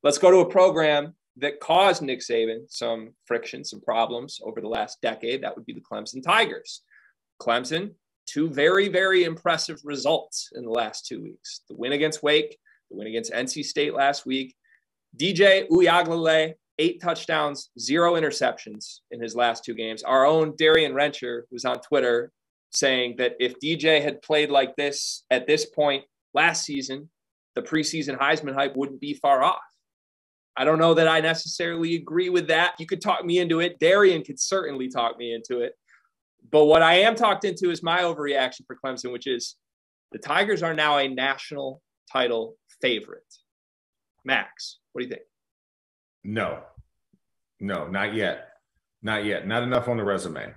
Let's go to a program that caused Nick Saban some friction, some problems over the last decade. That would be the Clemson Tigers. Clemson, two very, very impressive results in the last 2 weeks. The win against Wake, the win against NC State last week. DJ Uiagalelei, 8 touchdowns, 0 interceptions in his last 2 games. Our own Darian Rencher was on Twitter saying that if DJ had played like this at this point last season, the preseason Heisman hype wouldn't be far off. I don't know that I necessarily agree with that. You could talk me into it. Darian could certainly talk me into it. But what I am talked into is my overreaction for Clemson, which is the Tigers are now a national title favorite. Max, what do you think? No, not yet. Not yet. Not enough on the resume.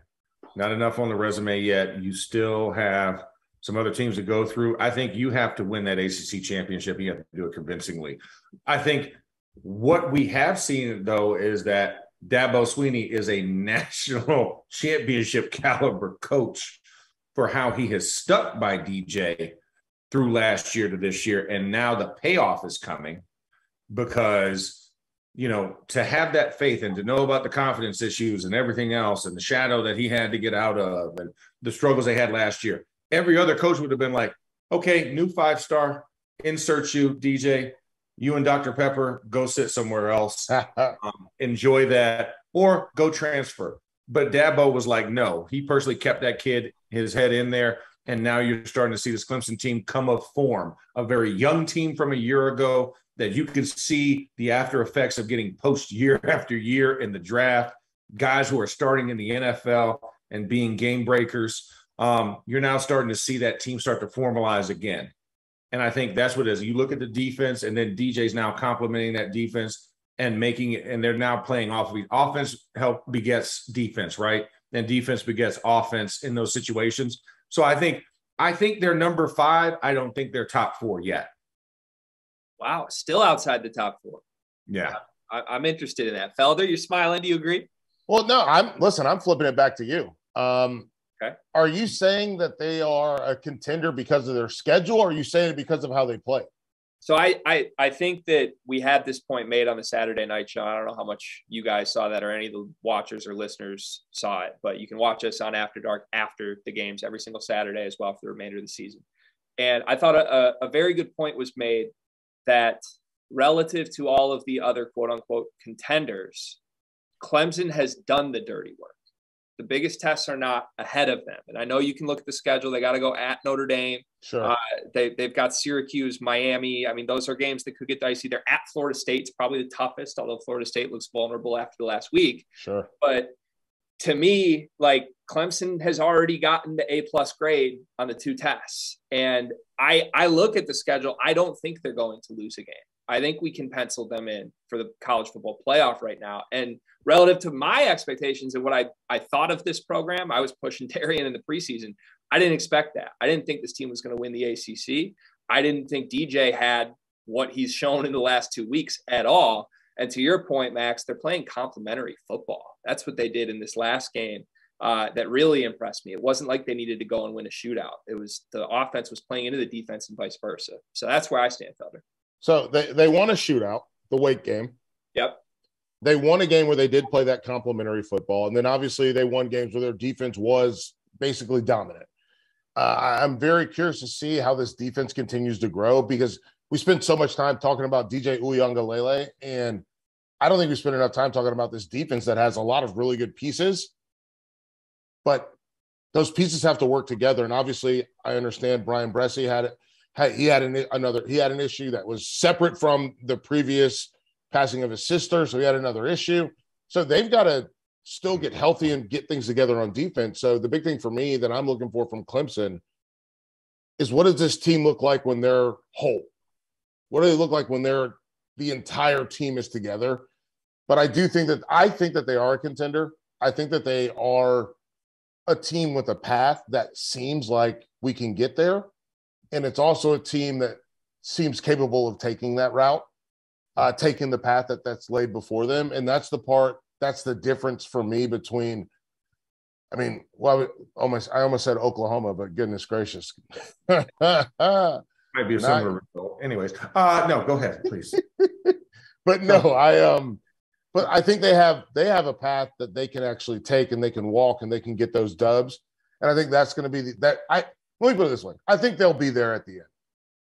Not enough on the resume yet. You still have some other teams to go through. I think you have to win that ACC championship. You have to do it convincingly. I think what we have seen, though, is that Dabo Swinney is a national championship caliber coach for how he has stuck by DJ through last year to this year. And now the payoff is coming because, you know, to have that faith and to know about the confidence issues and everything else and the shadow that he had to get out of and the struggles they had last year, every other coach would have been like, okay, new 5-star, insert you, DJ. You and Dr. Pepper, go sit somewhere else, enjoy that, or go transfer. But Dabo was like, no, he personally kept that kid, his head in there, and now you're starting to see this Clemson team come of form, a very young team from a year ago that you could see the after effects of getting poached year after year in the draft, guys who are starting in the NFL and being game breakers. You're now starting to see that team start to formalize again. And I think that's what it is. You look at the defense, and then DJ's now complementing that defense and making it, and they're now playing off of it. Offense begets defense, right? And defense begets offense in those situations. So I think they're number 5. I don't think they're top 4 yet. Wow, still outside the top 4. Yeah. I'm interested in that. Felder, you're smiling. Do you agree? Well, no, I'm flipping it back to you. Okay. Are you saying that they are a contender because of their schedule, or are you saying it because of how they play? So I think that we had this point made on the Saturday night show. I don't know how much you guys saw that or any of the watchers or listeners saw it, but you can watch us on After Dark after the games every single Saturday as well for the remainder of the season. And I thought a very good point was made that relative to all of the other quote unquote contenders, Clemson has done the dirty work. The biggest tests are not ahead of them. And I know you can look at the schedule. They got to go at Notre Dame. Sure. They've got Syracuse, Miami. I mean, those are games that could get dicey. They're at Florida State. It's probably the toughest, although Florida State looks vulnerable after the last week. Sure. But to me, like, Clemson has already gotten the A+ grade on the 2 tests. And I look at the schedule. I don't think they're going to lose a game. I think we can pencil them in for the college football playoff right now. And relative to my expectations and what I thought of this program, I was pushing Darian in the preseason. I didn't expect that. I didn't think this team was going to win the ACC. I didn't think DJ had what he's shown in the last 2 weeks at all. And to your point, Max, they're playing complementary football. That's what they did in this last game that really impressed me. It wasn't like they needed to go and win a shootout. It was the offense was playing into the defense and vice versa. So that's where I stand, Felder. So they won a shootout, the Wake game. Yep. They won a game where they did play that complementary football. And then obviously they won games where their defense was basically dominant. I'm very curious to see how this defense continues to grow because we spent so much time talking about DJ Uiagalelei, and I don't think we spent enough time talking about this defense that has a lot of really good pieces. But those pieces have to work together. And obviously I understand Brian Bressie had an issue that was separate from the previous passing of his sister. So he had another issue. So they've got to still get healthy and get things together on defense. So the big thing for me that I'm looking for from Clemson is, what does this team look like when they're whole? What do they look like when the entire team is together? But I think that they are a contender. I think that they are a team with a path that seems like we can get there. And it's also a team that seems capable of taking that route, taking the path that's laid before them. And that's the difference for me between, I almost said Oklahoma, but goodness gracious. Might be a similar result. Anyways, no, go ahead, please. But no, but I think they have a path that they can actually take, and they can walk, and they can get those dubs. And I think that's going to be let me put it this way. I think they'll be there at the end.